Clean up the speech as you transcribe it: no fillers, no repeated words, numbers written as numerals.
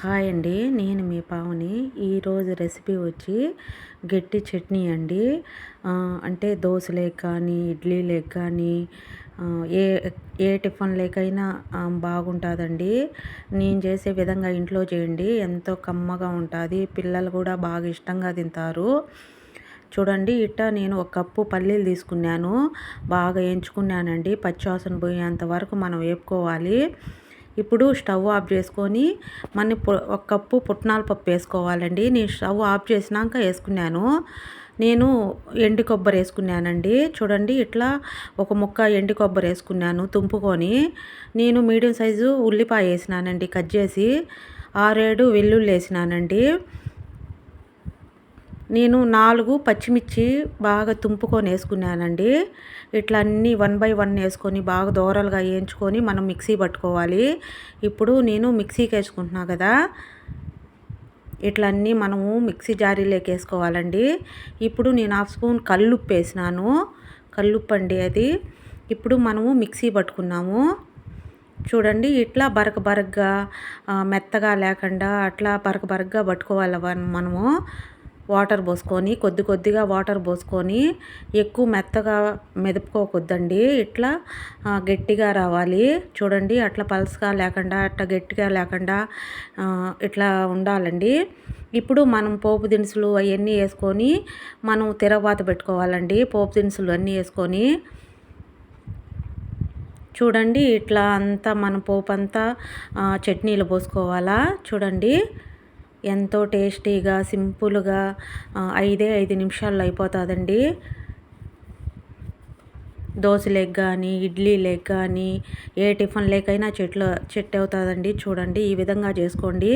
Hi అండి, నేను మీ పావని. ఈరోజు రెసిపీ వచ్చి గట్టి చట్నీ అండి. అంటే దోశలేకి కానీ ఇడ్లీలేకి కానీ ఏ ఏ టిఫిన్ లేకైనా బాగుంటుందండి. నేను చేసే విధంగా ఇంట్లో చేయండి, ఎంతో కమ్మగా ఉంటుంది. పిల్లలు కూడా బాగా ఇష్టంగా తింటారు. చూడండి, నేను ఒక కప్పు పల్లీలు తీసుకున్నాను, బాగా వేయించుకున్నానండి. పచ్చివాసన పోయేంత వరకు మనం వేపుకోవాలి. ఇప్పుడు స్టవ్ ఆఫ్ చేసుకొని ఒక కప్పు పుట్నాల పప్పు వేసుకోవాలండి. నేను స్టవ్ ఆఫ్ చేసినాక వేసుకున్నాను. నేను ఎండు కొబ్బరి వేసుకున్నానండి. చూడండి, ఇట్లా ఒక ముక్క ఎండు కొబ్బరి వేసుకున్నాను తుంపుకొని. నేను మీడియం సైజు ఉల్లిపాయ వేసినానండి కట్ చేసి. 6-7 వెల్లుల్లి వేసినానండి. నేను 4 పచ్చిమిర్చి బాగా తుంపుకొని వేసుకున్నానండి. ఇట్లా అన్నీ 1 బై 1 వేసుకొని బాగా దోరలుగా వేయించుకొని మనం మిక్సీ పట్టుకోవాలి. ఇప్పుడు నేను మిక్సీకి వేసుకుంటున్నా కదా, ఇట్లా అన్నీ మనము మిక్సీ జారీలోకి వేసుకోవాలండి. ఇప్పుడు నేను 1/2 స్పూన్ కల్లుప్పు వేసినాను. కల్లుప్పు అండి అది. ఇప్పుడు మనము మిక్సీ పట్టుకున్నాము. చూడండి, ఇట్లా బరకగా మెత్తగా లేకుండా అట్లా బరకగా పట్టుకోవాలి మనము. వాటర్ పోసుకొని కొద్దిగా వాటర్ పోసుకొని, ఎక్కువ మెత్తగా మెదుపుకోకొద్దండి. ఇట్లా గట్టిగా రావాలి. చూడండి, అట్లా పల్స్గా లేకుండా అట్లా గట్టిగా లేకుండా ఇట్లా ఉండాలండి. ఇప్పుడు మనం పోపు దినుసులు అవన్నీ వేసుకొని మనం తిరగబాత పెట్టుకోవాలండి. పోపు దినుసులు అన్నీ వేసుకొని చూడండి, ఇట్లా అంతా మన పోపు అంతా చట్నీలు పోసుకోవాలా. చూడండి, ఎంతో టేస్టీగా సింపుల్గా 5 నిమిషాల్లో అయిపోతుందండి. దోశలేకి కానీ ఇడ్లీలేకి కానీ ఏ టిఫిన్ లేకైనా చెట్ అవుతుందండి. చూడండి, ఈ విధంగా చేసుకోండి.